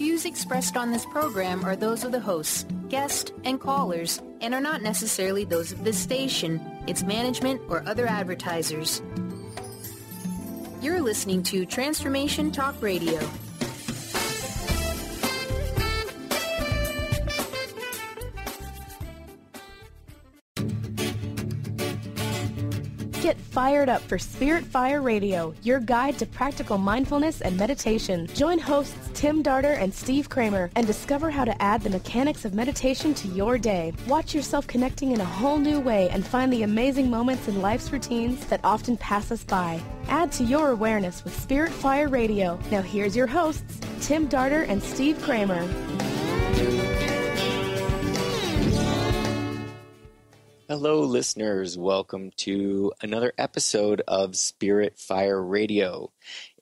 views expressed on this program are those of the hosts, guests, and callers, and are not necessarily those of this station, its management, or other advertisers. You're listening to Transformation Talk Radio. Get fired up for Spirit Fire Radio, your guide to practical mindfulness and meditation. Join hosts Tim Darter and Steve Kramer and discover how to add the mechanics of meditation to your day. Watch yourself connecting in a whole new way and find the amazing moments in life's routines that often pass us by. Add to your awareness with Spirit Fire Radio. Now here's your hosts, Tim Darter and Steve Kramer. Hello, listeners. Welcome to another episode of Spirit Fire Radio.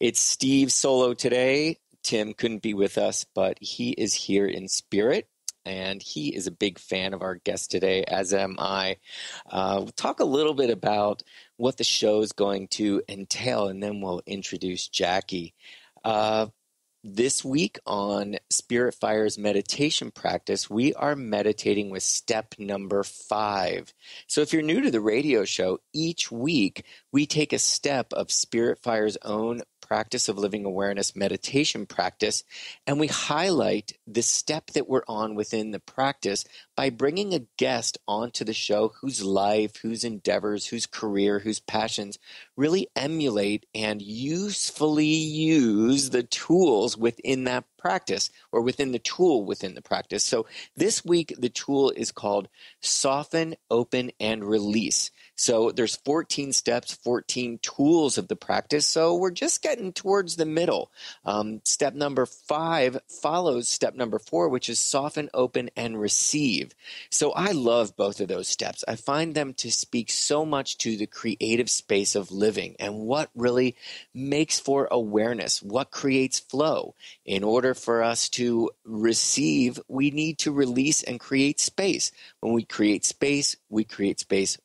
It's Steve solo today. Tim couldn't be with us, but he is here in spirit, and he is a big fan of our guest today, as am I. We'll talk a little bit about what the show is going to entail, and then we'll introduce Jackie. This week on Spirit Fire's meditation practice, we are meditating with step number 5. So if you're new to the radio show, each week we take a step of Spirit Fire's own practice of living awareness meditation practice, and we highlight the step that we're on within the practice by bringing a guest onto the show whose life, whose endeavors, whose career, whose passions really emulate and usefully use the tools within that practice, or within the tool within the practice. So this week the tool is called Soften, Open, and Release. So there's 14 steps, 14 tools of the practice. So we're just getting towards the middle. Step number 5 follows step number 4, which is soften, open, and receive. So I love both of those steps. I find them to speak so much to the creative space of living and what really makes for awareness, what creates flow. In order for us to receive, we need to release and create space. When we create space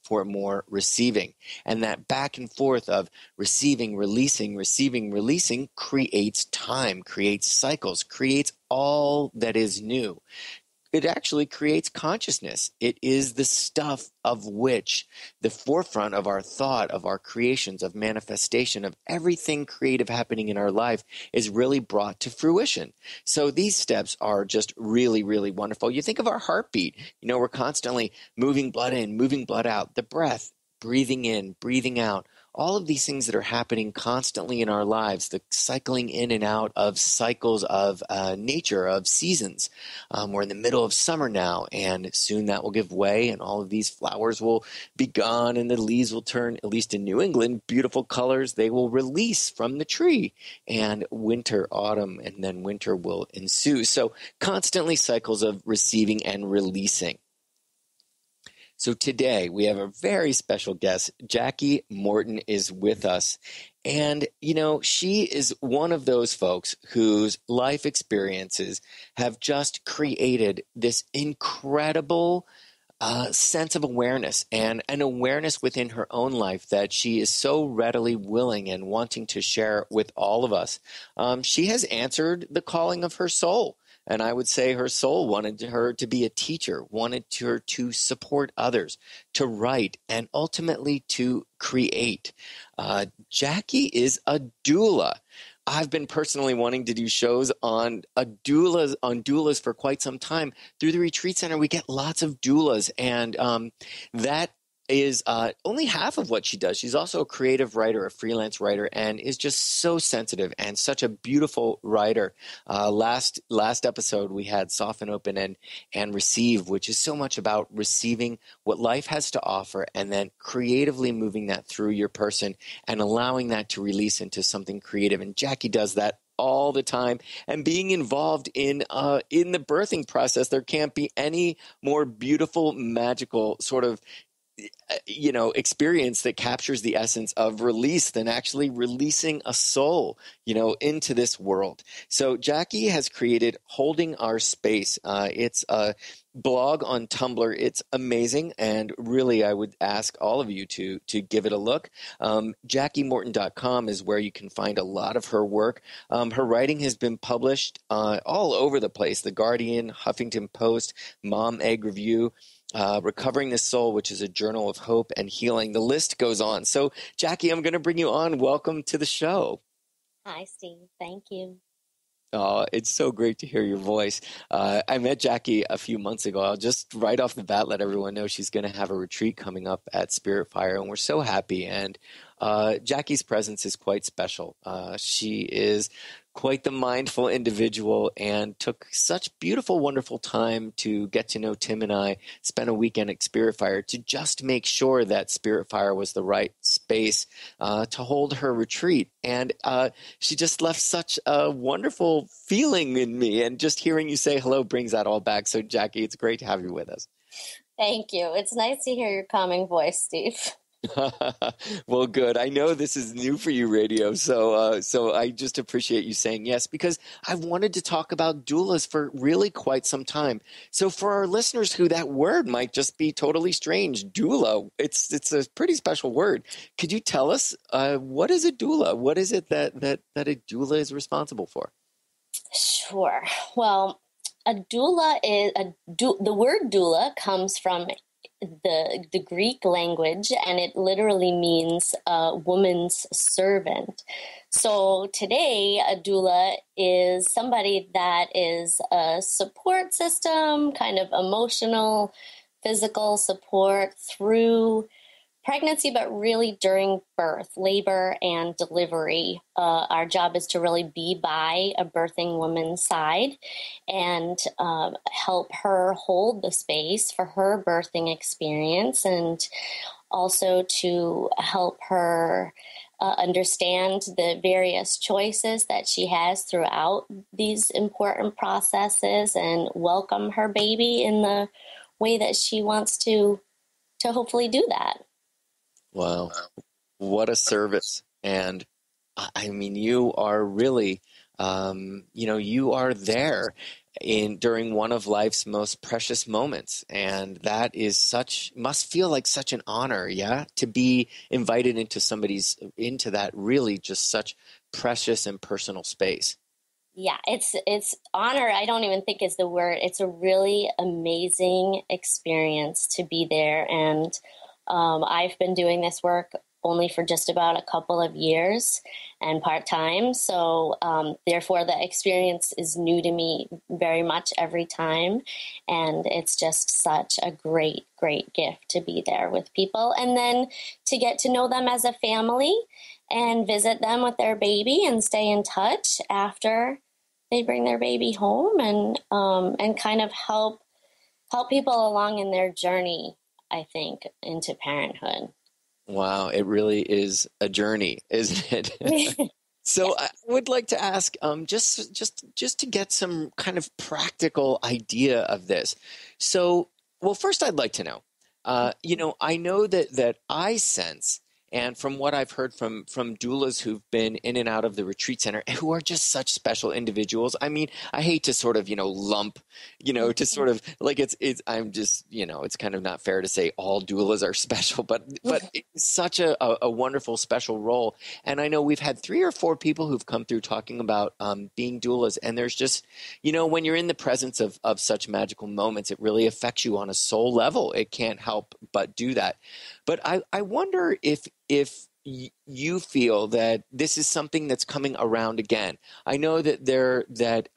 for more receiving. And that back and forth of receiving, releasing creates time, creates cycles, creates all that is new. It actually creates consciousness. It is the stuff of which the forefront of our thought, of our creations, of manifestation, of everything creative happening in our life is really brought to fruition. So these steps are just really, really wonderful. You think of our heartbeat. You know, we're constantly moving blood in, moving blood out. The breath, breathing in, breathing out. All of these things that are happening constantly in our lives, the cycling in and out of cycles of nature, of seasons. We're in the middle of summer now, and soon that will give way, and all of these flowers will be gone, and the leaves will turn, at least in New England, beautiful colors. They will release from the tree, and winter, autumn, and then winter will ensue. So constantly cycles of receiving and releasing. So today we have a very special guest. Jackie Morton is with us. And, you know, she is one of those folks whose life experiences have just created this incredible sense of awareness and an awareness within her own life that she is so readily willing and wanting to share with all of us. She has answered the calling of her soul. And I would say her soul wanted her to be a teacher, wanted her to support others, to write, and ultimately to create. Jackie is a doula. I've been personally wanting to do shows on doulas for quite some time. Through the Retreat Center, we get lots of doulas, and that is only half of what she does. She's also a creative writer, a freelance writer, and is just so sensitive and such a beautiful writer. Last episode, we had Soften, Open, and Receive, which is so much about receiving what life has to offer and then creatively moving that through your person and allowing that to release into something creative. And Jackie does that all the time, and being involved in the birthing process. There can't be any more beautiful, magical sort of experience that captures the essence of release than actually releasing a soul, into this world. So Jackie has created Holding Our Space. It's a blog on Tumblr. It's amazing. And really, I would ask all of you to give it a look. JackieMorton.com is where you can find a lot of her work. Her writing has been published all over the place. The Guardian, Huffington Post, Mom Egg Review, Recovering the Soul, which is a journal of hope and healing. The list goes on. So, Jackie, I'm going to bring you on. Welcome to the show. Hi, Steve. Thank you. Oh, it's so great to hear your voice. I met Jackie a few months ago. I'll just right off the bat let everyone know she's going to have a retreat coming up at Spirit Fire, and we're so happy. And Jackie's presence is quite special. She is quite the mindful individual and took such beautiful, wonderful time to get to know Tim and I, spent a weekend at Spirit Fire to just make sure that Spirit Fire was the right space to hold her retreat. And she just left such a wonderful feeling in me. And just hearing you say hello brings that all back. So, Jackie, it's great to have you with us. Thank you. It's nice to hear your calming voice, Steve. Well, good. I know this is new for you, radio, so I just appreciate you saying yes, because I've wanted to talk about doulas for really quite some time. So for our listeners who that word might just be totally strange, doula, it's a pretty special word. Could you tell us what is a doula? What is it that a doula is responsible for? Sure. Well, a doula is the word doula comes from the Greek language, and it literally means woman's servant. So today, a doula is somebody that is a support system, kind of emotional, physical support through pregnancy, but really during birth, labor, and delivery. Our job is to really be by a birthing woman's side and help her hold the space for her birthing experience, and also to help her understand the various choices that she has throughout these important processes and welcome her baby in the way that she wants to hopefully do that. Wow. What a service. And I mean, you are really, you are there during one of life's most precious moments. And that is must feel like such an honor, yeah, to be invited into that really just such precious and personal space. Yeah, it's honor. I don't even think is the word. It's a really amazing experience to be there. And I've been doing this work only for just about a couple of years and part-time. So therefore, the experience is new to me very much every time. And it's just such a great, great gift to be there with people. And then to get to know them as a family and visit them with their baby and stay in touch after they bring their baby home and kind of help people along in their journey, I think, into parenthood. Wow, it really is a journey, isn't it? So I would like to ask, just to get some kind of practical idea of this. So, well, first I'd like to know, I know that I sense, and from what I've heard from doulas who've been in and out of the retreat center, who are just such special individuals. I mean, I hate to sort of, lump, to sort of like I'm just, it's kind of not fair to say all doulas are special, but it's such a wonderful, special role. And I know we've had 3 or 4 people who've come through talking about being doulas. And there's just, when you're in the presence of such magical moments, it really affects you on a soul level. It can't help but do that. But I wonder if you feel that this is something that's coming around again. I know that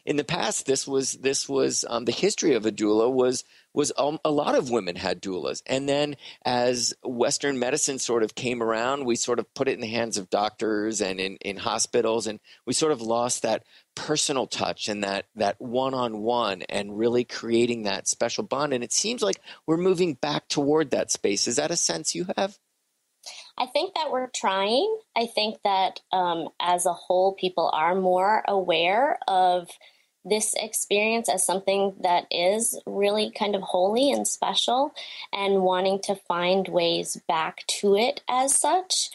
in the past this was the history of a doula was a lot of women had doulas, and then as Western medicine sort of came around, we sort of put it in the hands of doctors and in hospitals, and we sort of lost that personal touch and that one-on-one and really creating that special bond. And it seems like we're moving back toward that space. Is that a sense you have? I think that we're trying. I think that as a whole, people are more aware of this experience as something that is really kind of holy and special, and wanting to find ways back to it as such.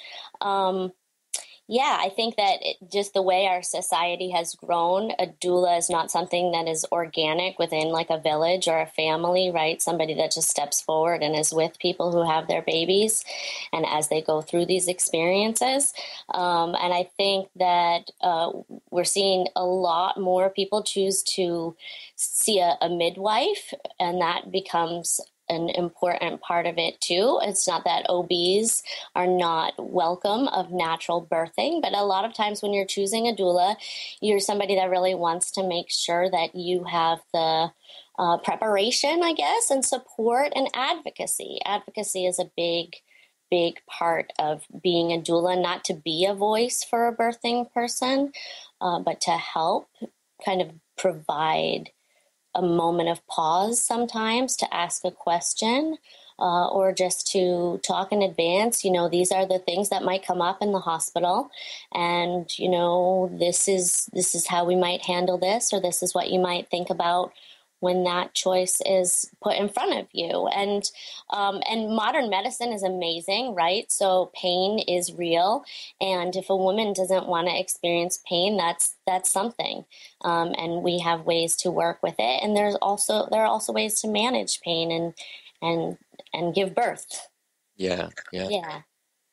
I think that just the way our society has grown, a doula is not something that is organic within like a village or a family, right? Somebody that just steps forward and is with people who have their babies and as they go through these experiences. And I think that we're seeing a lot more people choose to see a midwife, and that becomes an important part of it too. It's not that OBs are not welcome of natural birthing, but a lot of times when you're choosing a doula, you're somebody that really wants to make sure that you have the preparation, I guess, and support and advocacy. Advocacy is a big part of being a doula, not to be a voice for a birthing person, but to help kind of provide a moment of pause sometimes to ask a question, or just to talk in advance. You know, these are the things that might come up in the hospital, and you know, this is how we might handle this, or this is what you might think about when that choice is put in front of you. And modern medicine is amazing, right? So pain is real. And if a woman doesn't want to experience pain, that's something. And we have ways to work with it. And there are also ways to manage pain and give birth. Yeah.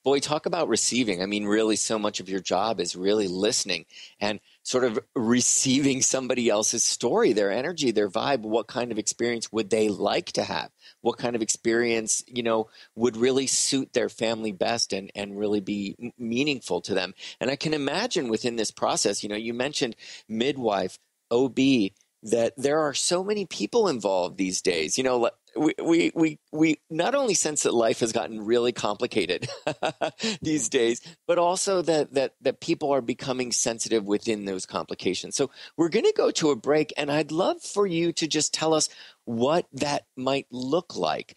Boy, talk about receiving. I mean, really, so much of your job is really listening and sort of receiving somebody else's story, their energy, their vibe. What kind of experience would they like to have? What kind of experience, you know, would really suit their family best and really be meaningful to them? And I can imagine within this process, you know, you mentioned midwife, OB, that there are so many people involved these days. You know, we not only sense that life has gotten really complicated these days, but also that people are becoming sensitive within those complications. So we're going to go to a break, and I'd love for you to just tell us what that might look like,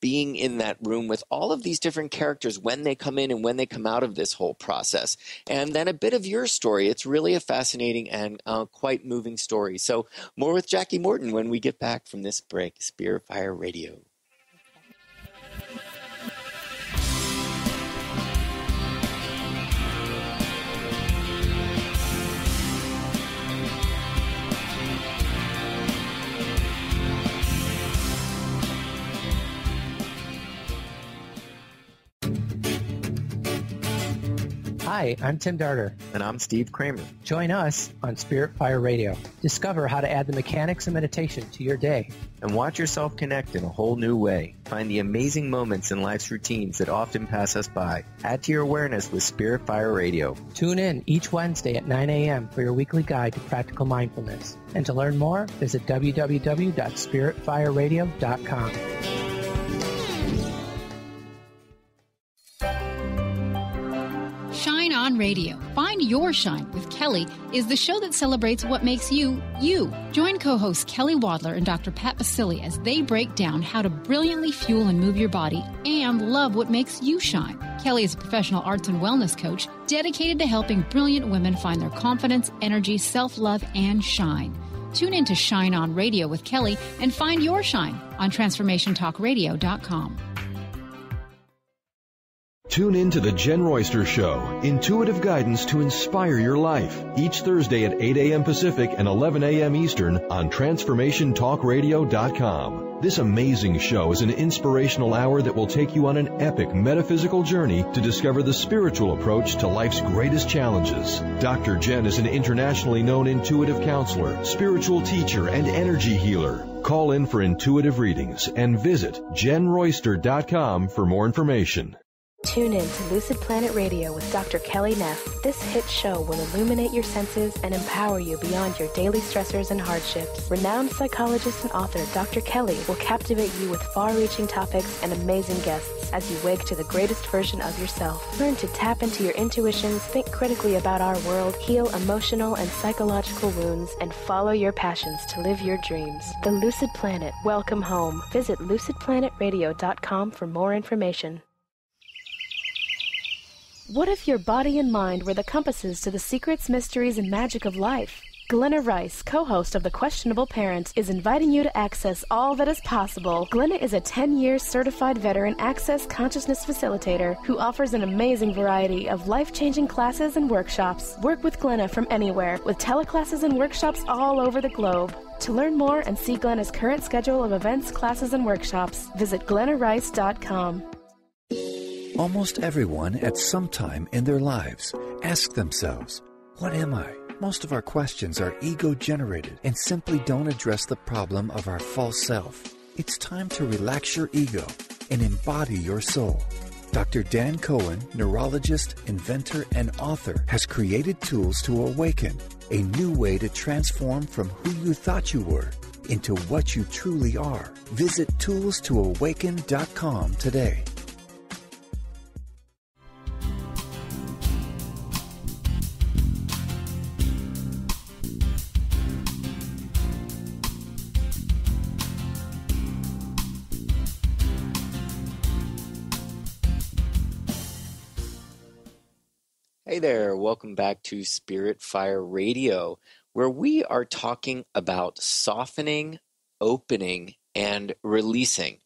being in that room with all of these different characters when they come in and when they come out of this whole process. And then a bit of your story. It's really a fascinating and quite moving story. So more with Jackie Morton when we get back from this break. Spirit Fire Radio. Hi, I'm Tim Darter. And I'm Steve Kramer. Join us on Spirit Fire Radio. Discover how to add the mechanics of meditation to your day. And watch yourself connect in a whole new way. Find the amazing moments in life's routines that often pass us by. Add to your awareness with Spirit Fire Radio. Tune in each Wednesday at 9 a.m. for your weekly guide to practical mindfulness. And to learn more, visit www.spiritfireradio.com. Shine On Radio. Find Your Shine with Kelly is the show that celebrates what makes you, you. Join co-hosts Kelly Wadler and Dr. Pat Basili as they break down how to brilliantly fuel and move your body and love what makes you shine. Kelly is a professional arts and wellness coach dedicated to helping brilliant women find their confidence, energy, self-love, and shine. Tune in to Shine On Radio with Kelly and find your shine on TransformationTalkRadio.com. Tune in to The Jen Royster Show, intuitive guidance to inspire your life, each Thursday at 8 a.m. Pacific and 11 a.m. Eastern on TransformationTalkRadio.com. This amazing show is an inspirational hour that will take you on an epic metaphysical journey to discover the spiritual approach to life's greatest challenges. Dr. Jen is an internationally known intuitive counselor, spiritual teacher, and energy healer. Call in for intuitive readings and visit JenRoyster.com for more information. Tune in to Lucid Planet Radio with Dr. Kelly Neff. This hit show will illuminate your senses and empower you beyond your daily stressors and hardships. Renowned psychologist and author Dr. Kelly will captivate you with far-reaching topics and amazing guests as you wake to the greatest version of yourself. Learn to tap into your intuitions, think critically about our world, heal emotional and psychological wounds, and follow your passions to live your dreams. The Lucid Planet. Welcome home. Visit lucidplanetradio.com for more information. What if your body and mind were the compasses to the secrets, mysteries, and magic of life? Glenna Rice, co-host of The Questionable Parent, is inviting you to access all that is possible. Glenna is a 10-year certified veteran access consciousness facilitator who offers an amazing variety of life-changing classes and workshops. Work with Glenna from anywhere with teleclasses and workshops all over the globe. To learn more and see Glenna's current schedule of events, classes, and workshops, visit glennarice.com. Almost everyone at some time in their lives ask themselves, what am I? Most of our questions are ego-generated and simply don't address the problem of our false self. It's time to relax your ego and embody your soul. Dr. Dan Cohen, neurologist, inventor, and author, has created tools to awaken, a new way to transform from who you thought you were into what you truly are. Visit toolstoawaken.com today. Hey there, welcome back to Spirit Fire Radio, where we are talking about softening, opening, and releasing.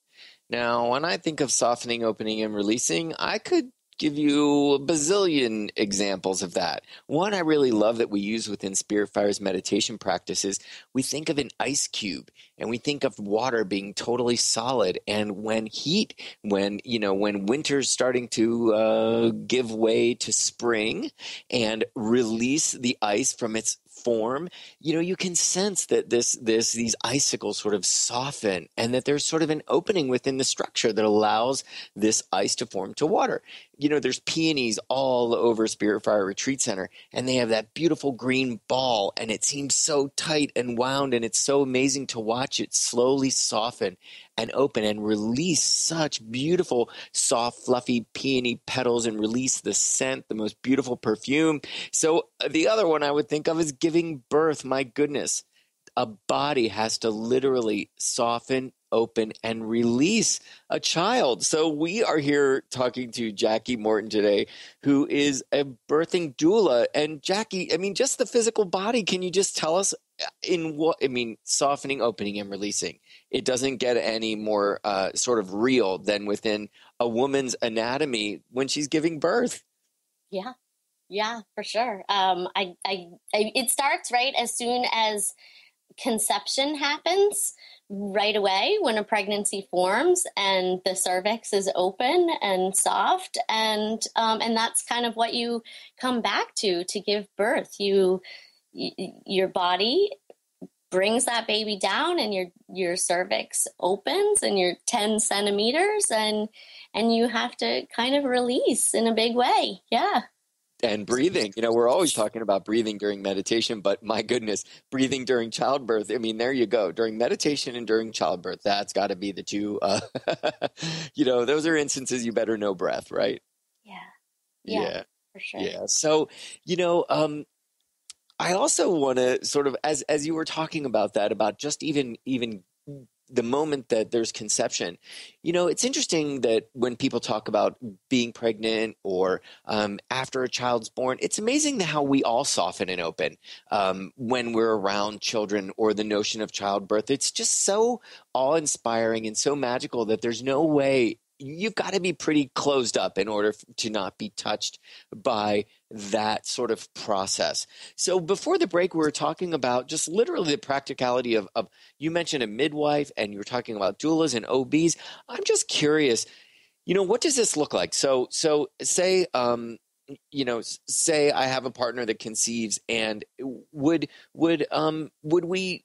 Now, when I think of softening, opening, and releasing, I could give you a bazillion examples of that. One I really love that we use within Spirit Fire's meditation practices, we think of an ice cube and we think of water being totally solid. And when when winter's starting to give way to spring and release the ice from its form, you can sense that these icicles sort of soften and that there's sort of an opening within the structure that allows this ice to form to water. There's peonies all over Spirit Fire Retreat Center, and they have that beautiful green ball, and it seems so tight and wound, and it's so amazing to watch it slowly soften and open and release such beautiful, soft, fluffy peony petals and release the scent, the most beautiful perfume. So the other one I would think of is giving birth. My goodness, a body has to literally soften, open, and release a child. So we are here talking to Jackie Morton today, who is a birthing doula. And Jackie, just the physical body, can you just tell us softening, opening, and releasing? It doesn't get any more sort of real than within a woman's anatomy when she's giving birth. Yeah, for sure. It starts right as soon as conception happens, right away when a pregnancy forms and the cervix is open and soft, and that's kind of what you come back to give birth. Your body brings that baby down and your cervix opens and you're 10 centimeters and you have to kind of release in a big way. Yeah. And breathing, we're always talking about breathing during meditation, but my goodness, breathing during childbirth. There you go. During meditation and during childbirth, that's got to be the two, those are instances you better know breath, right? Yeah, for sure. Yeah. So, I also want to sort of, as you were talking about that, about just even the moment that there's conception, it's interesting that when people talk about being pregnant or after a child's born, it's amazing how we all soften and open when we're around children or the notion of childbirth. It's just so awe-inspiring and so magical that there's no way. You've got to be pretty closed up in order to not be touched by that sort of process. So before the break, we were talking about just literally the practicality of you mentioned a midwife and you were talking about doulas and OBs. I'm just curious, what does this look like? So say, say I have a partner that conceives, and would we,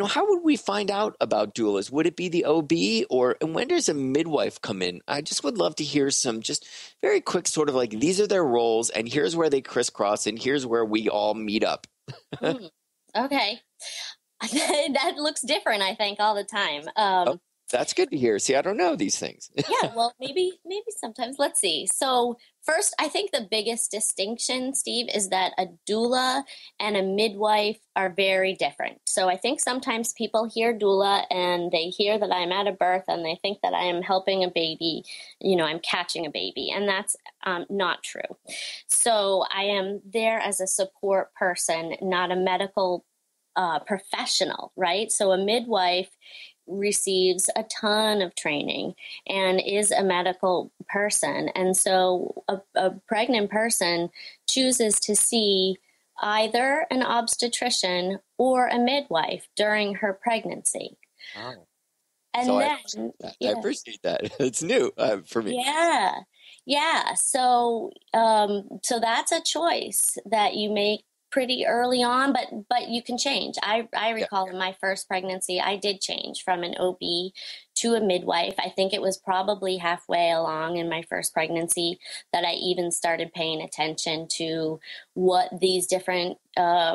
how would we find out about doulas? Would it be the OB, and when does a midwife come in? I just would love to hear some just very quick sort of like, these are their roles and here's where they crisscross and here's where we all meet up. Okay. That looks different, I think, all the time. That's good to hear. See, I don't know these things. Yeah, well, maybe sometimes. Let's see. So first, I think the biggest distinction, Steve, is that a doula and a midwife are very different. So I think sometimes people hear doula and they hear that I'm at a birth and they think that I am helping a baby, I'm catching a baby, and that's not true. So I am there as a support person, not a medical professional, right? So a midwife receives a ton of training and is a medical person. And so a pregnant person chooses to see either an obstetrician or a midwife during her pregnancy. Oh. And so then I appreciate that. It's new for me. Yeah. So that's a choice that you make pretty early on, but you can change. I recall in my first pregnancy, I did change from an OB to a midwife. I think it was probably halfway along in my first pregnancy that I even started paying attention to what these different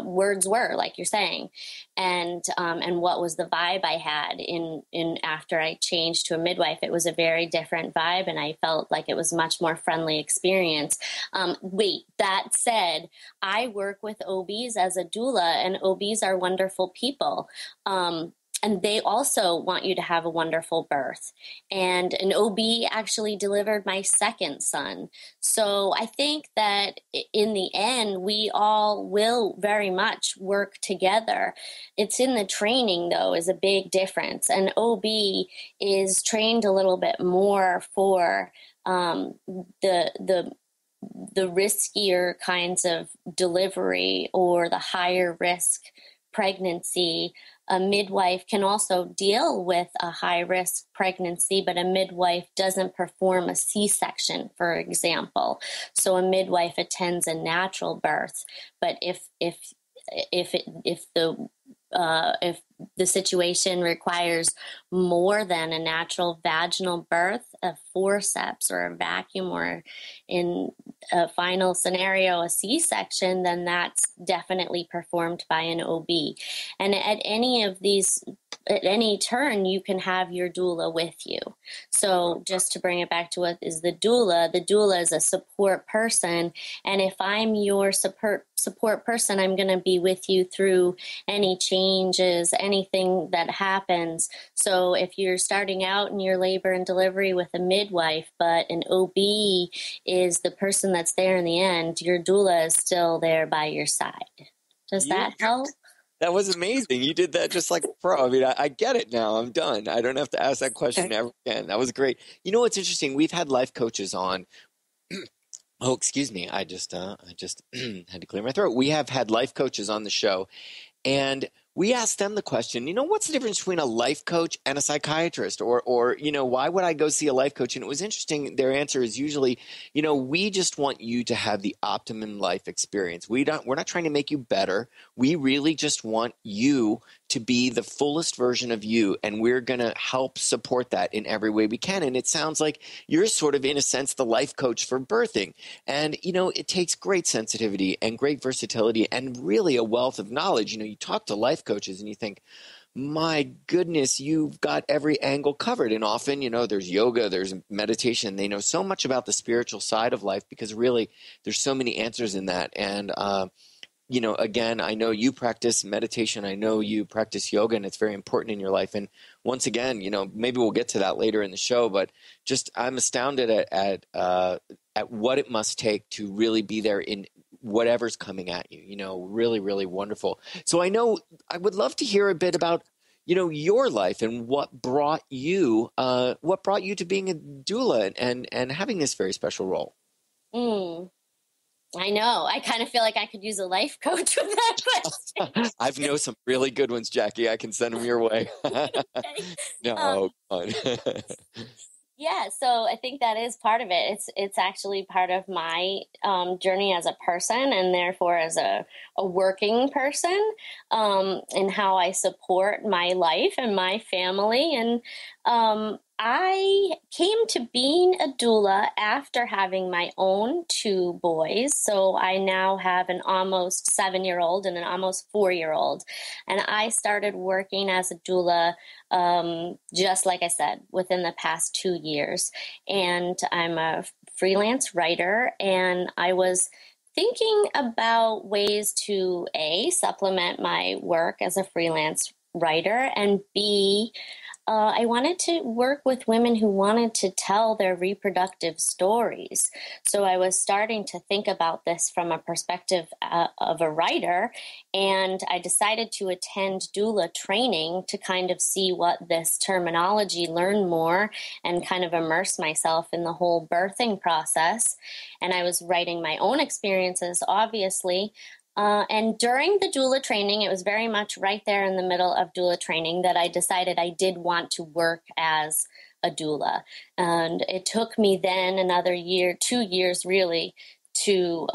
words were, like you're saying, and what was the vibe I had in after I changed to a midwife. It was a very different vibe, and I felt like it was a much more friendly experience. That said, I work with OBs as a doula, and OBs are wonderful people. And they also want you to have a wonderful birth. And an OB actually delivered my second son. So I think that in the end, we all will very much work together. It's in the training, though, is a big difference. An OB is trained a little bit more for the riskier kinds of delivery or the higher risk pregnancy. A midwife can also deal with a high-risk pregnancy, but a midwife doesn't perform a C-section, for example. So a midwife attends a natural birth. But if the situation requires more than a natural vaginal birth, a forceps or a vacuum, or in a final scenario, a C-section, then that's definitely performed by an OB. And at any turn, you can have your doula with you. So just to bring it back to what is the doula is a support person. And if I'm your support person, I'm going to be with you through any changes, anything that happens. So if you're starting out in your labor and delivery with a midwife, but an OB is the person that's there in the end, your doula is still there by your side. Does that help? That was amazing. You did that just like a pro. I mean, I get it now. I'm done. I don't have to ask that question ever again. That was great. You know what's interesting? We've had life coaches on. Oh, excuse me. I just had to clear my throat. We have had life coaches on the show, and we asked them the question, what's the difference between a life coach and a psychiatrist? Or why would I go see a life coach? And it was interesting. Their answer is usually, we just want you to have the optimum life experience. We're not trying to make you better. We really just want you to be the fullest version of you. And we're going to help support that in every way we can. And it sounds like you're sort of, in a sense, the life coach for birthing. And, it takes great sensitivity and great versatility and really a wealth of knowledge. You talk to life coaches and you think, my goodness, you've got every angle covered. And often, there's yoga, there's meditation. They know so much about the spiritual side of life because really there's so many answers in that. And, again, I know you practice meditation. I know you practice yoga, and it's very important in your life. And once again, maybe we'll get to that later in the show, but just I'm astounded at what it must take to really be there in whatever's coming at you, really, really wonderful. So I would love to hear a bit about, your life and what brought you to being a doula and having this very special role. I know. I kind of feel like I could use a life coach with that question. I know some really good ones, Jackie. I can send them your way. No, yeah, so I think that is part of it. It's actually part of my journey as a person, and therefore as a working person, and how I support my life and my family. And I came to being a doula after having my own 2 boys. So I now have an almost 7-year-old and an almost 4-year-old. And I started working as a doula, just like I said, within the past 2 years. And I'm a freelance writer, and I was thinking about ways to A, supplement my work as a freelance writer, and B, I wanted to work with women who wanted to tell their reproductive stories. So I was starting to think about this from a perspective of a writer, and I decided to attend doula training to kind of see what this terminology, learn more, and kind of immerse myself in the whole birthing process. And I was writing my own experiences, obviously. And during the doula training, it was very much right there in the middle of doula training that I decided I did want to work as a doula. And it took me then another year, 2 years really, to,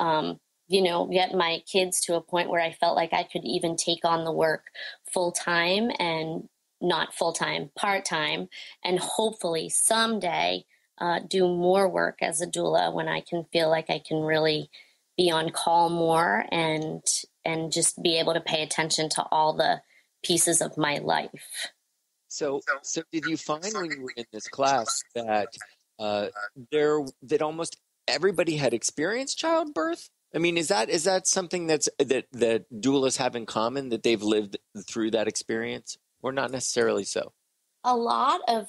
get my kids to a point where I felt like I could even take on the work full-time, and not full-time, part-time, and hopefully someday do more work as a doula when I can feel like I can really be on call more and just be able to pay attention to all the pieces of my life. So did you find when you were in this class that that almost everybody had experienced childbirth? I mean, is that something that doulas have in common, that they've lived through that experience, or not necessarily so? A lot of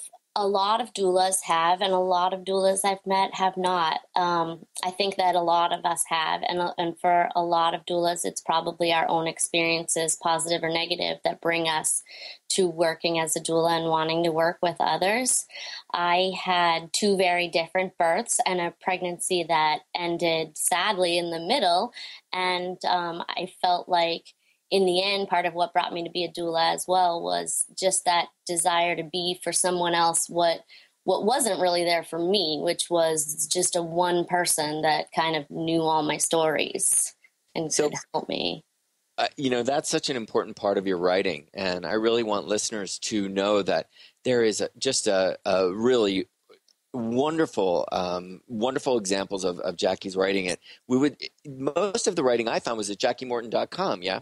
doulas have, and a lot of doulas I've met have not. I think that a lot of us have, and for a lot of doulas, it's probably our own experiences, positive or negative, that bring us to working as a doula and wanting to work with others. I had 2 very different births and a pregnancy that ended sadly in the middle, and I felt like in the end, part of what brought me to be a doula as well was just that desire to be for someone else what wasn't really there for me, which was just a one person that kind of knew all my stories and could help me. That's such an important part of your writing, and I really want listeners to know that there is just a really wonderful examples of Jackie's writing. Most of the writing I found was at JackieMorton.com, yeah?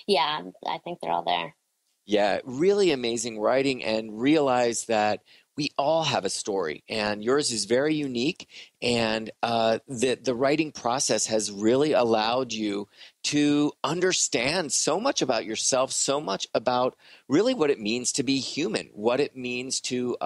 Yeah, I think they're all there. Yeah, really amazing writing, and realize that we all have a story, and yours is very unique, and the writing process has really allowed you to understand so much about yourself, so much about really what it means to be human, what it means to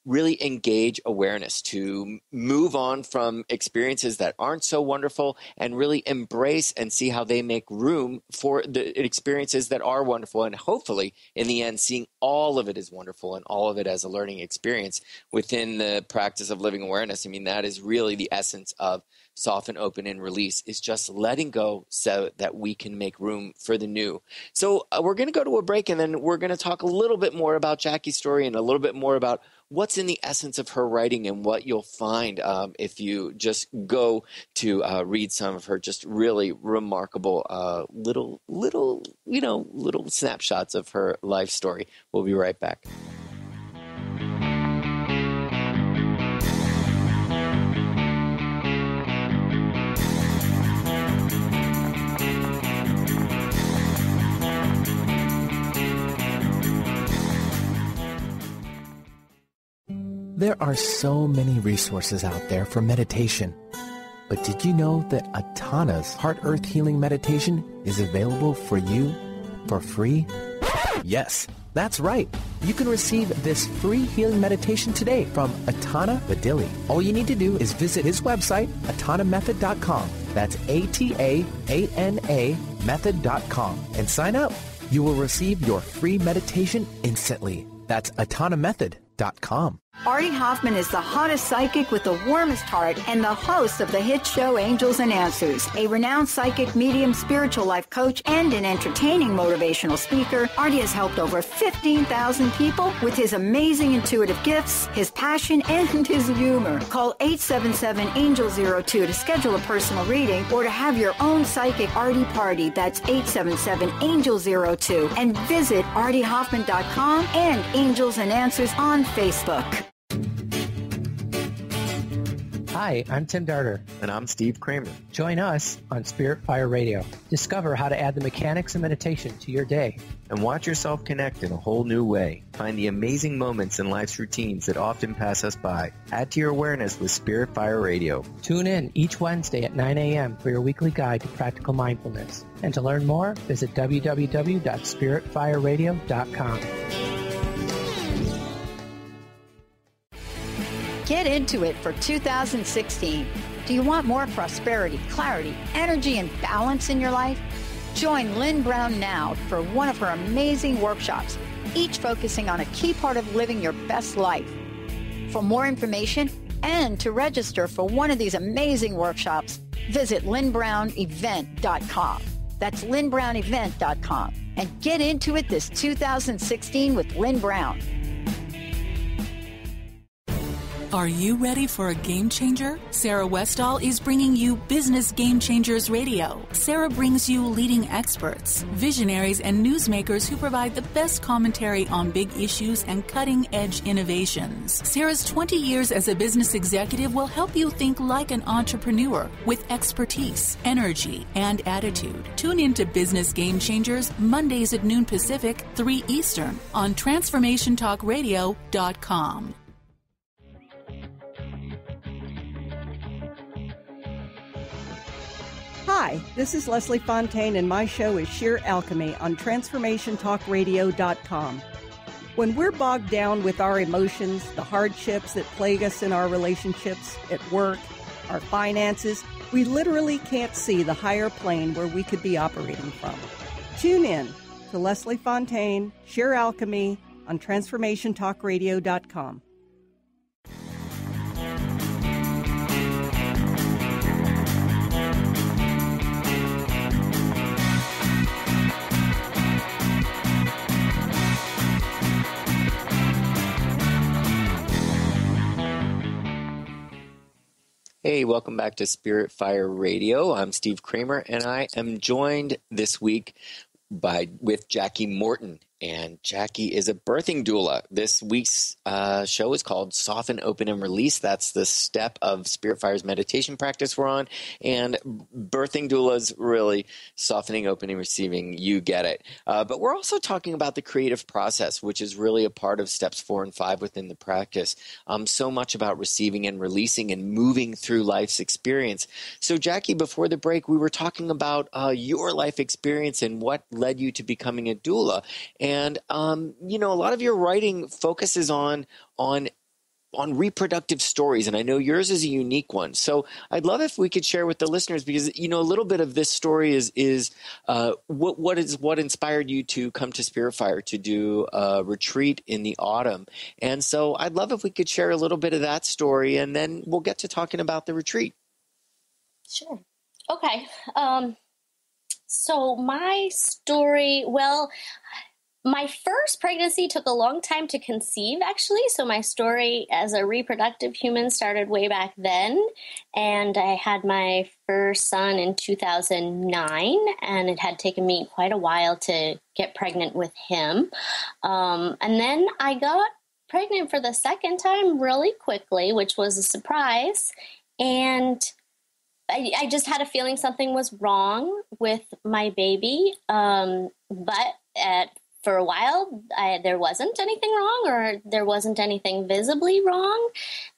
really engage awareness, to move on from experiences that aren't so wonderful and really embrace and see how they make room for the experiences that are wonderful, and hopefully in the end seeing all of it as wonderful and all of it as a learning experience within the practice of living awareness. I mean, that is really the essence of Soften, Open, and Release, is just letting go so that we can make room for the new. So we're going to go to a break, and then we're going to talk a little bit more about Jackie's story and a little bit more about what's in the essence of her writing and what you'll find if you just go to read some of her just really remarkable little snapshots of her life story. We'll be right back. There are so many resources out there for meditation. But did you know that Atana's Heart Earth Healing Meditation is available for you for free? Yes, that's right. You can receive this free healing meditation today from Atana Badili. All you need to do is visit his website, atanamethod.com. That's ATAANA method.com, and sign up. You will receive your free meditation instantly. That's atanamethod.com. Artie Hoffman is the hottest psychic with the warmest heart and the host of the hit show Angels and Answers. A renowned psychic, medium, spiritual life coach, and an entertaining motivational speaker, Artie has helped over 15,000 people with his amazing intuitive gifts, his passion, and his humor. Call 877-ANGEL-02 to schedule a personal reading or to have your own psychic Artie party. That's 877-ANGEL-02. And visit ArtieHoffman.com and Angels and Answers on Facebook. Hi, I'm Tim Darter. And I'm Steve Kramer. Join us on Spirit Fire Radio. Discover how to add the mechanics of meditation to your day. And watch yourself connect in a whole new way. Find the amazing moments in life's routines that often pass us by. Add to your awareness with Spirit Fire Radio. Tune in each Wednesday at 9 a.m. for your weekly guide to practical mindfulness. And to learn more, visit www.spiritfireradio.com. get into it for 2016. Do you want more prosperity, clarity, energy, and balance in your life? Join Lynn Brown now for one of her amazing workshops, each focusing on a key part of living your best life. For more information and to register for one of these amazing workshops, visit lynnbrownevent.com. That's lynnbrownevent.com. And get into it this 2016 with Lynn Brown. Are you ready for a game changer? Sarah Westall is bringing you Business Game Changers Radio. Sarah brings you leading experts, visionaries, and newsmakers who provide the best commentary on big issues and cutting-edge innovations. Sarah's 20 years as a business executive will help you think like an entrepreneur with expertise, energy, and attitude. Tune into Business Game Changers Mondays at noon Pacific, 3 Eastern on TransformationTalkRadio.com. Hi, this is Leslie Fontaine, and my show is Sheer Alchemy on TransformationTalkRadio.com. When we're bogged down with our emotions, the hardships that plague us in our relationships, at work, our finances, we literally can't see the higher plane where we could be operating from. Tune in to Leslie Fontaine, Sheer Alchemy on TransformationTalkRadio.com. Hey, welcome back to Spirit Fire Radio. I'm Steve Kramer, and I am joined this week with Jackie Morton. And Jackie is a birthing doula. This week's show is called Soften, Open, and Release. That's the step of Spirit Fire's meditation practice we're on. And birthing doulas, really softening, opening, receiving. You get it. But we're also talking about the creative process, which is really a part of steps 4 and 5 within the practice. So much about receiving and releasing and moving through life's experience. So Jackie, before the break, we were talking about your life experience and what led you to becoming a doula. And, you know, a lot of your writing focuses on reproductive stories, and I know yours is a unique one. So I'd love if we could share with the listeners, because, you know, a little bit of this story is what inspired you to come to Spirit Fire to do a retreat in the autumn. And so I'd love if we could share a little bit of that story, and then we'll get to talking about the retreat. Sure. Okay. So my story, well, my first pregnancy took a long time to conceive, actually. So my story as a reproductive human started way back then. And I had my first son in 2009, and it had taken me quite a while to get pregnant with him. And then I got pregnant for the second time really quickly, which was a surprise. And I just had a feeling something was wrong with my baby. For a while, there wasn't anything wrong, or there wasn't anything visibly wrong.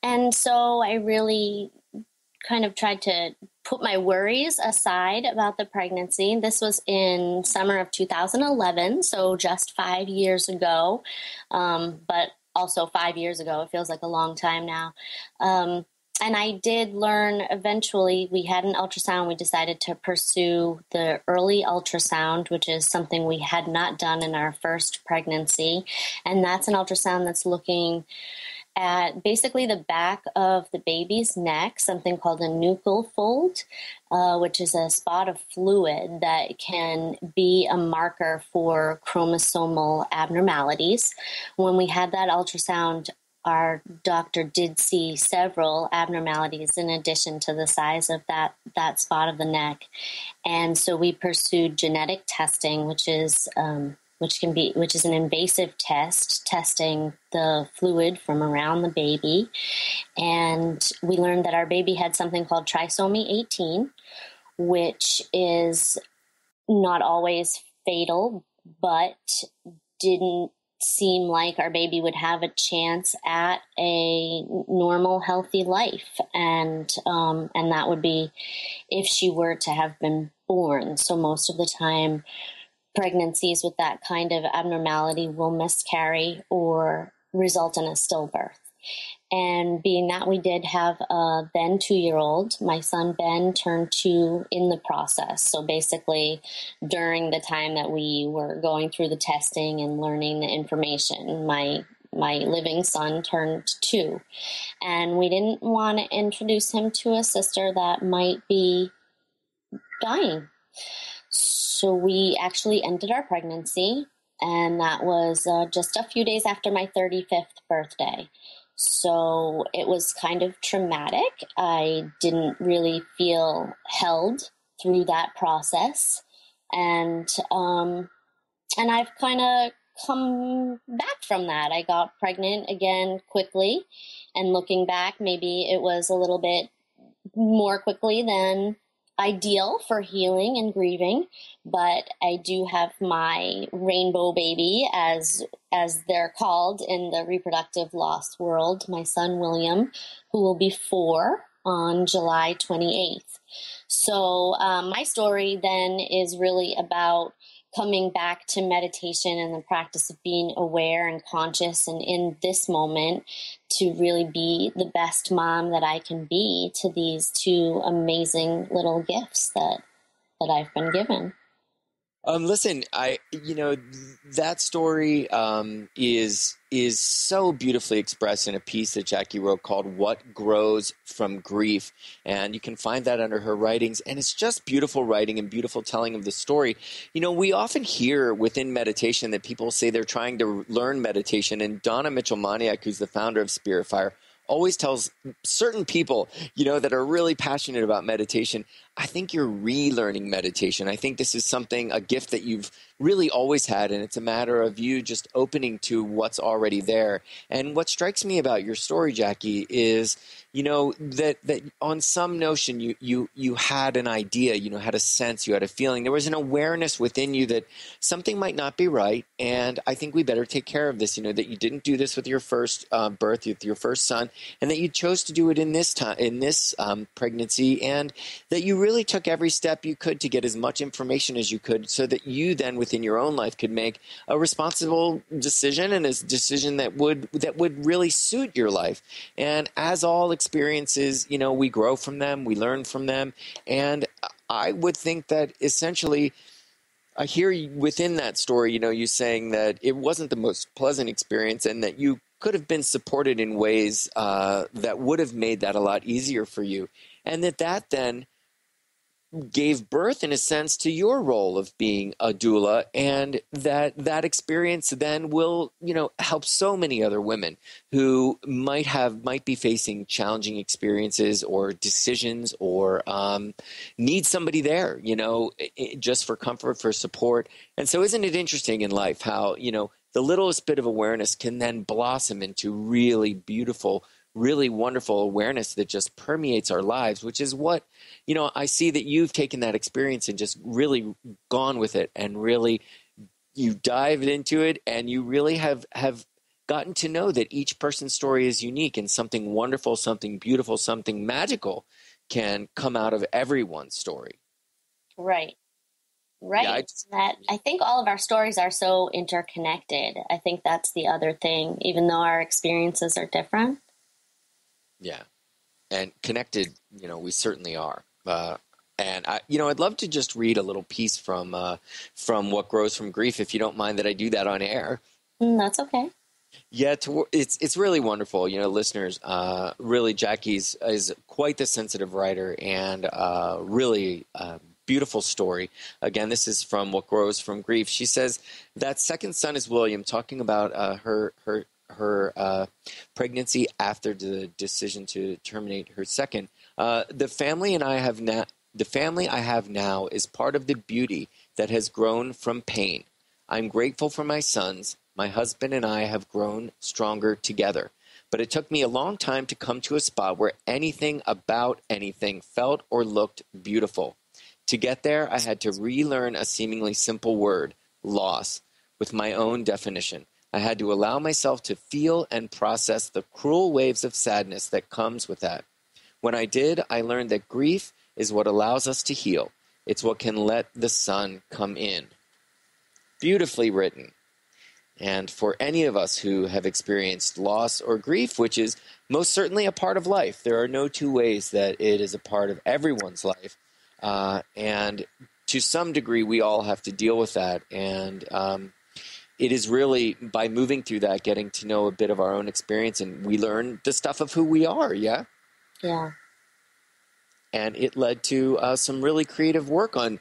And so I really kind of tried to put my worries aside about the pregnancy. This was in summer of 2011, so just 5 years ago, but also 5 years ago. It feels like a long time now. And I did learn eventually. We had an ultrasound. We decided to pursue the early ultrasound, which is something we had not done in our first pregnancy. And that's an ultrasound that's looking at basically the back of the baby's neck, something called a nuchal fold, which is a spot of fluid that can be a marker for chromosomal abnormalities. When we had that ultrasound, our doctor did see several abnormalities in addition to the size of that spot of the neck. And so we pursued genetic testing, which is an invasive test, testing the fluid from around the baby. And we learned that our baby had something called trisomy 18, which is not always fatal, but didn't seem like our baby would have a chance at a normal, healthy life. And that would be if she were to have been born. So most of the time, pregnancies with that kind of abnormality will miscarry or result in a stillbirth. And being that we did have a then 2-year-old, my son Ben turned 2 in the process. So basically during the time that we were going through the testing and learning the information, my living son turned 2. And we didn't want to introduce him to a sister that might be dying. So we actually ended our pregnancy, and that was just a few days after my 35th birthday. So it was kind of traumatic. I didn't really feel held through that process. And I've kind of come back from that. I got pregnant again quickly, and looking back, maybe it was a little bit more quickly than ideal for healing and grieving, but I do have my rainbow baby, as they're called in the reproductive loss world, my son William, who will be 4 on July 28th. So my story then is really about coming back to meditation and the practice of being aware and conscious and in this moment to really be the best mom that I can be to these 2 amazing little gifts that I've been given. Listen, that story is so beautifully expressed in a piece that Jackie wrote called "What Grows from Grief," and you can find that under her writings. And it's just beautiful writing and beautiful telling of the story. We often hear within meditation that people say they're trying to learn meditation, and Donna Mitchell-Moniak, who's the founder of Spirit Fire, always tells certain people, that are really passionate about meditation, I think you're relearning meditation. I think this is a gift that you've really always had, and it's a matter of you just opening to what's already there. And what strikes me about your story, Jackie, is, that on some notion you had an idea, had a sense, you had a feeling. There was an awareness within you that something might not be right, and I think we better take care of this, that you didn't do this with your first birth, with your first son, and that you chose to do it in this time, in this pregnancy, and that you really took every step you could to get as much information as you could so that you then within your own life could make a responsible decision, and a decision that would really suit your life. And as all experiences, we grow from them, we learn from them. And I would think that essentially I hear within that story, you saying that it wasn't the most pleasant experience and that you could have been supported in ways that would have made that a lot easier for you. And that then gave birth, in a sense, to your role of being a doula, and that experience then will, help so many other women who might be facing challenging experiences or decisions or need somebody there, just for comfort, for support. And so isn't it interesting in life how, the littlest bit of awareness can then blossom into really beautiful, really wonderful awareness that just permeates our lives, which is what, I see that you've taken that experience and just really gone with it, and really you dived into it, and you really have gotten to know that each person's story is unique, and something wonderful, something beautiful, something magical can come out of everyone's story. Right. Yeah, I think all of our stories are so interconnected. I think that's the other thing, even though our experiences are different. Yeah. And connected, we certainly are. And I'd love to just read a little piece from What Grows from Grief, if you don't mind that I do that on air. That's okay. Yeah, it's really wonderful. Listeners, really Jackie is quite the sensitive writer, and really beautiful story. Again, this is from What Grows from Grief. She says that second son is William, talking about her pregnancy after the decision to terminate her second. The family I have now is part of the beauty that has grown from pain. I'm grateful for my sons. My husband and I have grown stronger together. But it took me a long time to come to a spot where anything about anything felt or looked beautiful. To get there, I had to relearn a seemingly simple word, loss, with my own definition. I had to allow myself to feel and process the cruel waves of sadness that comes with that. When I did, I learned that grief is what allows us to heal. It's what can let the sun come in. Beautifully written. And for any of us who have experienced loss or grief, which is most certainly a part of life, there are no two ways that it is a part of everyone's life. And to some degree, we all have to deal with that. And it is really by moving through that, getting to know a bit of our own experience, and we learn the stuff of who we are. Yeah. Yeah. And it led to some really creative work on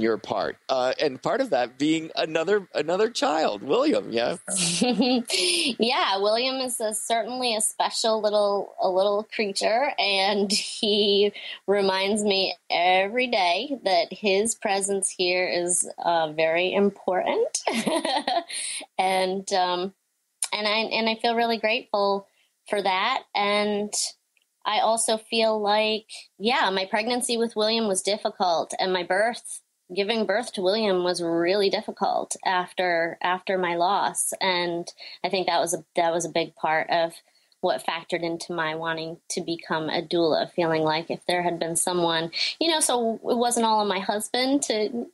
your part, and part of that being another child, William. Yeah, yeah. William is certainly a special little creature, and he reminds me every day that his presence here is very important, and I feel really grateful for that. And I also feel like, my pregnancy with William was difficult, and giving birth to William was really difficult after my loss. And I think that was a big part of what factored into my wanting to become a doula, feeling like if there had been someone, so it wasn't all on my husband to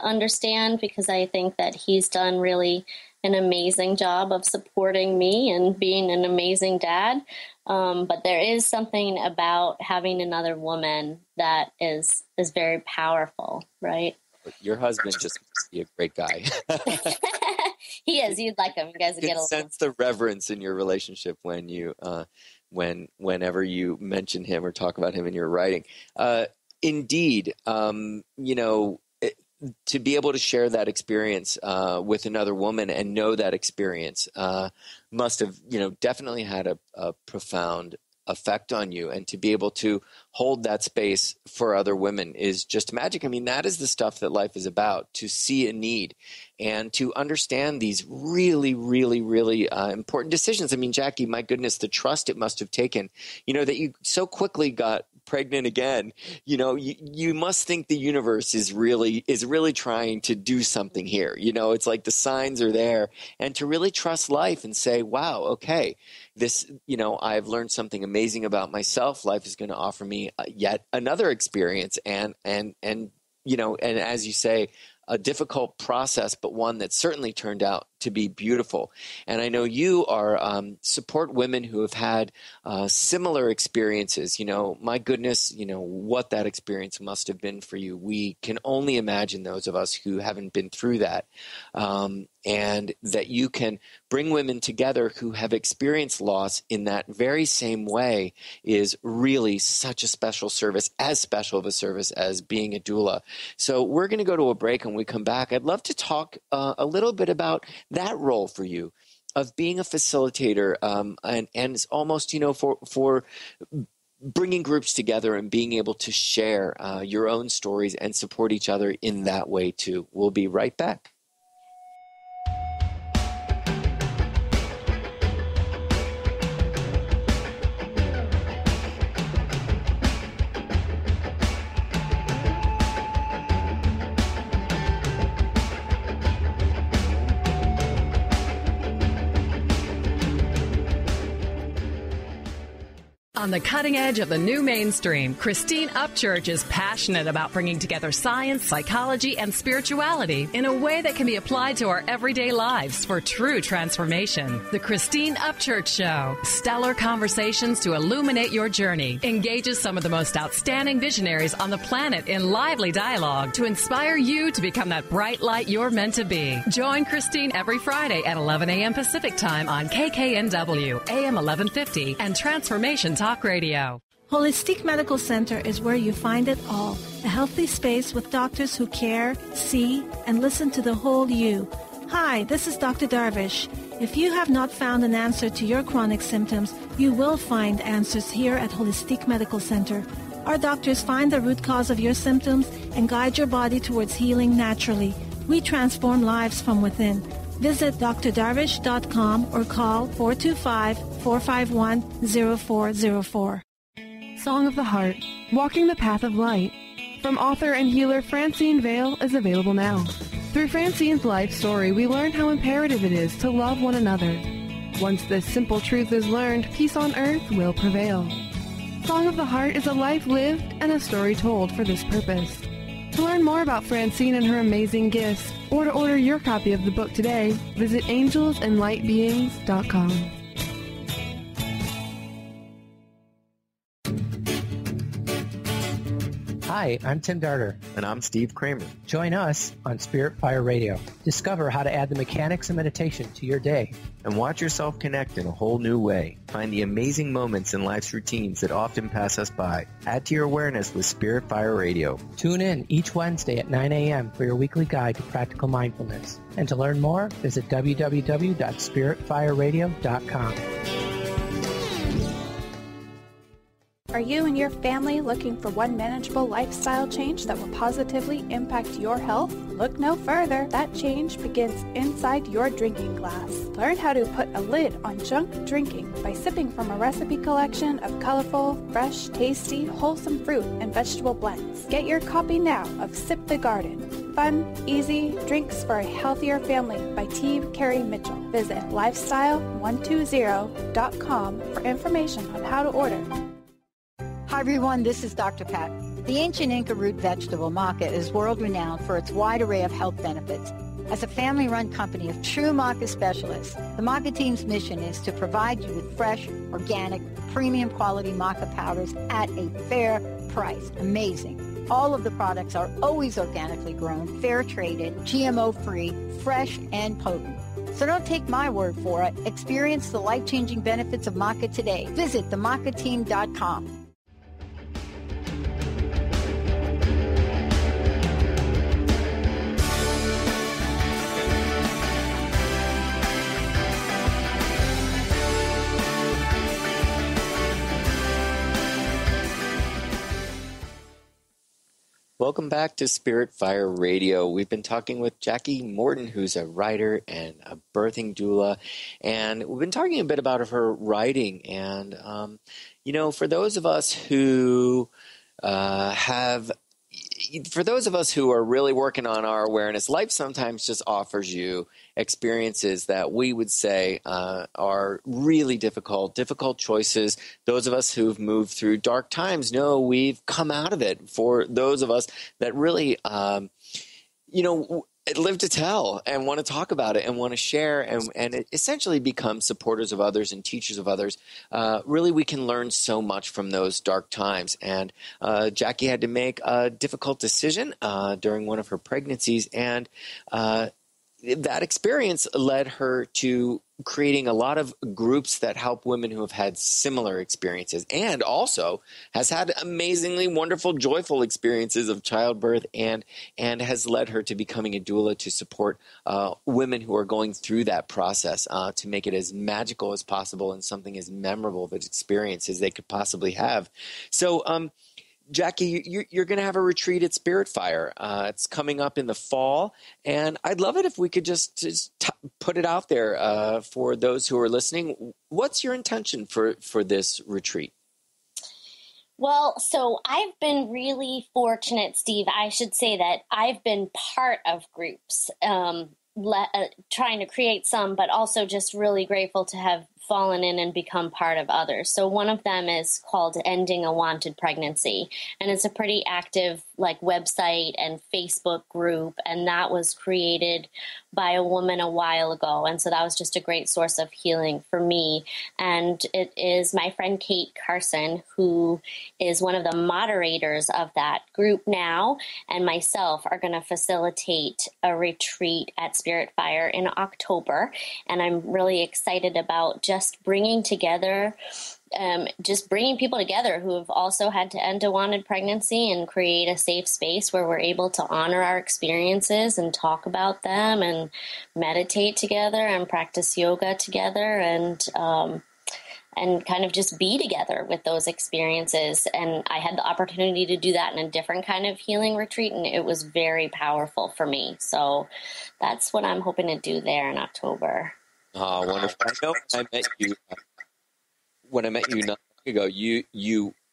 understand, because I think that he's done really an amazing job of supporting me and being an amazing dad. But there is something about having another woman that is very powerful, right? Your husband just must be a great guy. He is. You'd like him. You guys would get along. Sense the reverence in your relationship when you, whenever you mention him or talk about him in your writing. Indeed, to be able to share that experience with another woman and know that experience must have, definitely had a profound effect on you. And to be able to hold that space for other women is just magic. I mean, that is the stuff that life is about, to see a need and to understand these really, really, really important decisions. I mean, Jackie, my goodness, the trust it must have taken, that you so quickly got pregnant again. You must think the universe is really trying to do something here. It's like the signs are there, and to really trust life and say, wow, okay, this, I've learned something amazing about myself. Life is going to offer me yet another experience, and as you say, a difficult process, but one that certainly turned out to be beautiful. And I know you are support women who have had similar experiences. My goodness, what that experience must have been for you. We can only imagine, those of us who haven't been through that. And that you can bring women together who have experienced loss in that very same way is really such a special service, as special of a service as being a doula. So we're going to go to a break, and when we come back, I'd love to talk a little bit about that role for you of being a facilitator, and it's almost, for bringing groups together and being able to share your own stories and support each other in that way too. We'll be right back. On the cutting edge of the new mainstream, Christine Upchurch is passionate about bringing together science, psychology, and spirituality in a way that can be applied to our everyday lives for true transformation. The Christine Upchurch Show, stellar conversations to illuminate your journey, engages some of the most outstanding visionaries on the planet in lively dialogue to inspire you to become that bright light you're meant to be. Join Christine every Friday at 11 a.m. Pacific Time on KKNW, AM 1150, and Transformation Talk Radio. Holistic Medical Center is where you find it all. A healthy space with doctors who care, see, and listen to the whole you. Hi, this is Dr. Darvish. If you have not found an answer to your chronic symptoms, you will find answers here at Holistic Medical Center. Our doctors find the root cause of your symptoms and guide your body towards healing naturally. We transform lives from within. Visit drdarvish.com or call 425-451-0404. Song of the Heart, Walking the Path of Light, from author and healer Francine Vale, is available now. Through Francine's life story, we learn how imperative it is to love one another. Once this simple truth is learned, peace on earth will prevail. Song of the Heart is a life lived and a story told for this purpose. To learn more about Francine and her amazing gifts, or to order your copy of the book today, visit angelsandlightbeings.com. Hi, I'm Tim Darter. And I'm Steve Kramer. Join us on Spirit Fire Radio. Discover how to add the mechanics of meditation to your day. And watch yourself connect in a whole new way. Find the amazing moments in life's routines that often pass us by. Add to your awareness with Spirit Fire Radio. Tune in each Wednesday at 9 a.m. for your weekly guide to practical mindfulness. And to learn more, visit www.spiritfireradio.com. Are you and your family looking for one manageable lifestyle change that will positively impact your health? Look no further. That change begins inside your drinking glass. Learn how to put a lid on junk drinking by sipping from a recipe collection of colorful, fresh, tasty, wholesome fruit and vegetable blends. Get your copy now of Sip the Garden. Fun, easy drinks for a healthier family by T. Carey Mitchell. Visit lifestyle120.com for information on how to order. Hi everyone, this is Dr. Pat. The ancient Inca root vegetable maca is world-renowned for its wide array of health benefits. As a family-run company of true maca specialists, the maca team's mission is to provide you with fresh, organic, premium quality maca powders at a fair price. Amazing. All of the products are always organically grown, fair-traded, GMO-free, fresh, and potent. So don't take my word for it. Experience the life-changing benefits of maca today. Visit themacateam.com. Welcome back to Spirit Fire Radio. We've been talking with Jackie Morton, who's a writer and a birthing doula, and we've been talking a bit about her writing. And, for those of us who for those of us who are really working on our awareness, life sometimes just offers you experiences that we would say are really difficult choices. Those of us who've moved through dark times know we've come out of it. For those of us that really, live to tell and want to talk about it and want to share and essentially become supporters of others and teachers of others, really we can learn so much from those dark times. And Jackie had to make a difficult decision during one of her pregnancies, and that experience led her to creating a lot of groups that help women who have had similar experiences, and also has had amazingly wonderful, joyful experiences of childbirth, and has led her to becoming a doula to support women who are going through that process to make it as magical as possible and something as memorable of an experience as they could possibly have. So, Jackie, you're going to have a retreat at Spirit Fire. It's coming up in the fall, and I'd love it if we could just put it out there for those who are listening. What's your intention for this retreat? Well, so I've been really fortunate, Steve. I should say that I've been part of groups, trying to create some, but also just really grateful to have fallen in and become part of others. So one of them is called Ending a Wanted Pregnancy, and it's a pretty active website and Facebook group, and that was created by a woman a while ago, and so that was just a great source of healing for me. And it is my friend Kate Carson, who is one of the moderators of that group now, and myself are going to facilitate a retreat at Spirit Fire in October, and I'm really excited about just bringing people together who have also had to end a wanted pregnancy and create a safe space where we're able to honor our experiences and talk about them and meditate together and practice yoga together and kind of just be together with those experiences. And I had the opportunity to do that in a different kind of healing retreat, and it was very powerful for me. So that's what I'm hoping to do there in October. Oh, wonderful. I know I met you when I met you not long ago.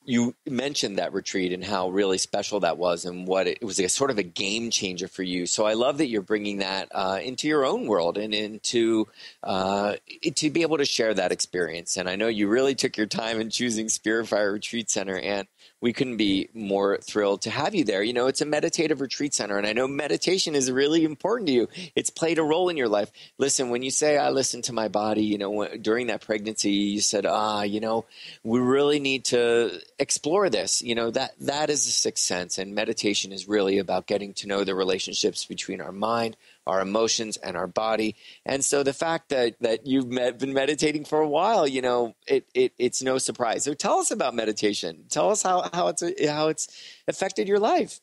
You mentioned that retreat and how really special that was, and what it was a sort of a game changer for you. So I love that you're bringing that into your own world and into to be able to share that experience. And I know you really took your time in choosing Spirit Fire Retreat Center, and we couldn't be more thrilled to have you there. You know, it's a meditative retreat center, and I know meditation is really important to you. It's played a role in your life. Listen, when you say, I listen to my body, you know, during that pregnancy, you said, you know, we really need to explore this. You know, that is a sixth sense, and meditation is really about getting to know the relationships between our mind, our emotions, and our body. And so the fact that you've been meditating for a while, you know, it's no surprise. So tell us about meditation. Tell us how it's affected your life.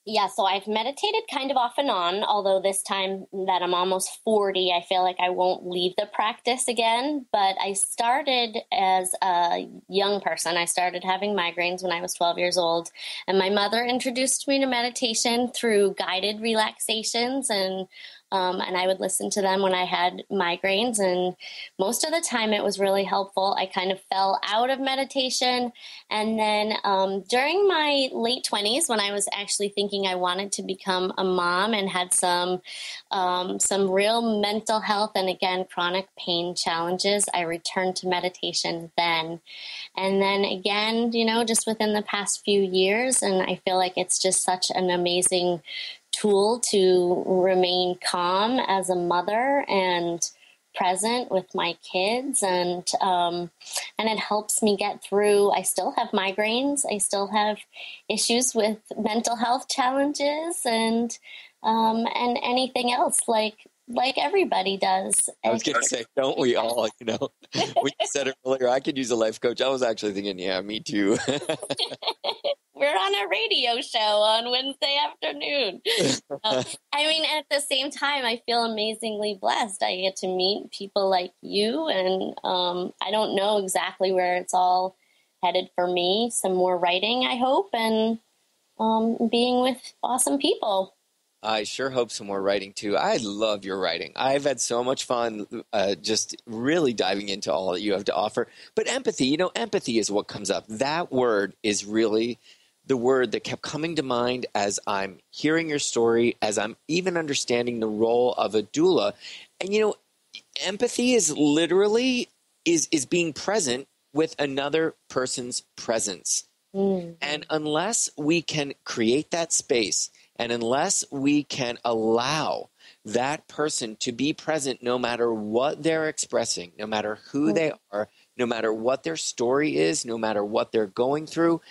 Yeah, so I've meditated kind of off and on, although this time that I'm almost 40, I feel like I won't leave the practice again. But I started as a young person. I started having migraines when I was 12 years old. And my mother introduced me to meditation through guided relaxations, and I would listen to them when I had migraines. And most of the time it was really helpful. I kind of fell out of meditation. And then during my late 20s, when I was actually thinking I wanted to become a mom and had some real mental health and, again, chronic pain challenges, I returned to meditation then. And then again, you know, just within the past few years, and I feel like it's just such an amazing tool to remain calm as a mother and present with my kids, and it helps me get through. I still have migraines. I still have issues with mental health challenges, and anything else like everybody does. I was going to say, don't we all, you know? When you said it earlier, I could use a life coach. I was actually thinking, yeah, me too. We're on a radio show on Wednesday afternoon. I mean, at the same time, I feel amazingly blessed. I get to meet people like you, and I don't know exactly where it's all headed for me. Some more writing, I hope, and being with awesome people. I sure hope some more writing, too. I love your writing. I've had so much fun just really diving into all that you have to offer. But empathy, you know, empathy is what comes up. That word is really the word that kept coming to mind as I'm hearing your story, as I'm even understanding the role of a doula. And, you know, empathy is literally is being present with another person's presence. And unless we can create that space, and unless we can allow that person to be present no matter what they're expressing, no matter who they are, no matter what their story is, no matter what they're going through,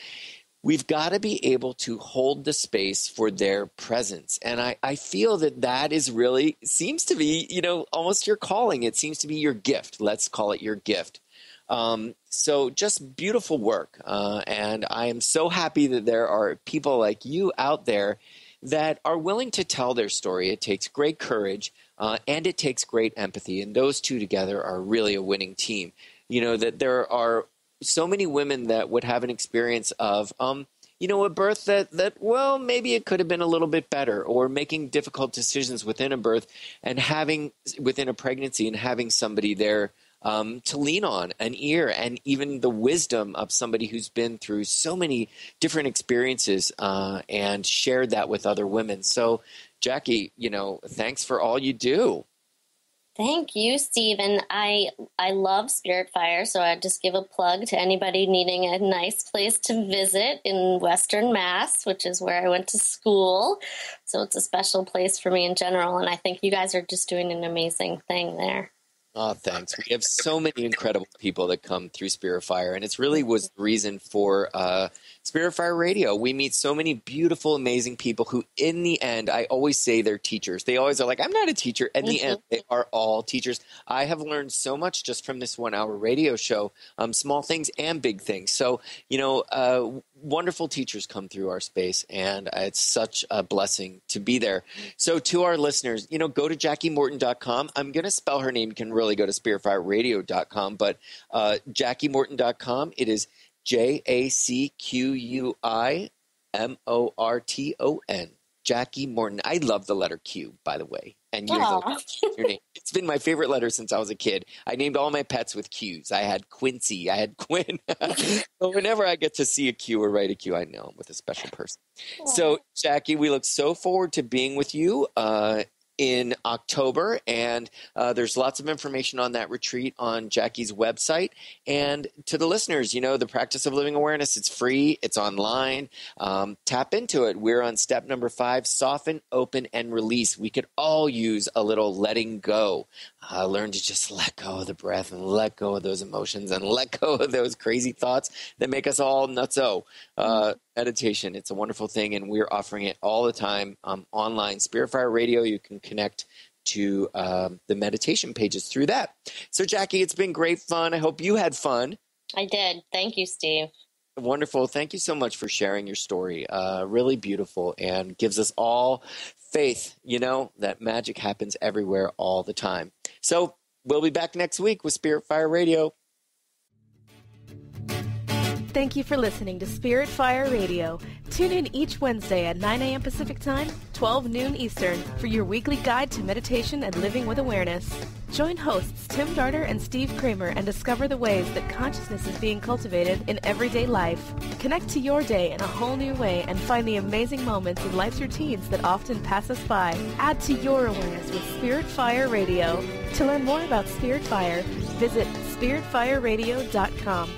we've got to be able to hold the space for their presence. And I feel that is really, seems to be, you know, almost your calling. It seems to be your gift. Let's call it your gift. So just beautiful work. And I am so happy that there are people like you out there that are willing to tell their story. It takes great courage, and it takes great empathy. And those two together are really a winning team. You know, that there are so many women that would have an experience of, you know, a birth that, well, maybe it could have been a little bit better, or making difficult decisions within a birth and having within a pregnancy and having somebody there to lean on, an ear, and even the wisdom of somebody who's been through so many different experiences and shared that with other women. So, Jackie, you know, thanks for all you do. Thank you, Steve. And I love Spirit Fire, so I'd just give a plug to anybody needing a nice place to visit in Western Mass, which is where I went to school. So it's a special place for me in general, and I think you guys are just doing an amazing thing there. Oh, thanks. We have so many incredible people that come through Spirit Fire, and it's really was the reason for Spirit Fire Radio. We meet so many beautiful, amazing people who, in the end, I always say they're teachers. They always are like, I'm not a teacher. In the end, they are all teachers. I have learned so much just from this 1 hour radio show, small things and big things. So, you know, wonderful teachers come through our space, and it's such a blessing to be there. So to our listeners, you know, go to JackieMorton.com. I'm going to spell her name. You can really go to SpiritFireRadio.com, but JackieMorton.com. It is JackieMorton. Jackie Morton. I love the letter Q, by the way. And your name. It's been my favorite letter since I was a kid. I named all my pets with Q's. I had Quincy. I had Quinn. So whenever I get to see a Q or write a Q, I know I'm with a special person. So, Jackie, we look so forward to being with you in October, and there's lots of information on that retreat on Jackie's website. And to the listeners, the practice of living awareness, it's free, it's online. Tap into it. We're on step number 5, soften, open, and release. We could all use a little letting go. Learn to just let go of the breath and let go of those emotions and let go of those crazy thoughts that make us all nutso. Meditation, it's a wonderful thing, and we're offering it all the time online. Spiritfire Radio, you can connect to the meditation pages through that. So, Jackie, it's been great fun. I hope you had fun. I did. Thank you, Steve. Wonderful. Thank you so much for sharing your story. Really beautiful, and gives us all faith, that magic happens everywhere all the time. So we'll be back next week with Spiritfire Radio. Thank you for listening to Spirit Fire Radio. Tune in each Wednesday at 9 a.m. Pacific Time, 12 noon Eastern, for your weekly guide to meditation and living with awareness. Join hosts Tim Darter and Steve Kramer and discover the ways that consciousness is being cultivated in everyday life. Connect to your day in a whole new way and find the amazing moments in life's routines that often pass us by. Add to your awareness with Spirit Fire Radio. To learn more about Spirit Fire, visit spiritfireradio.com.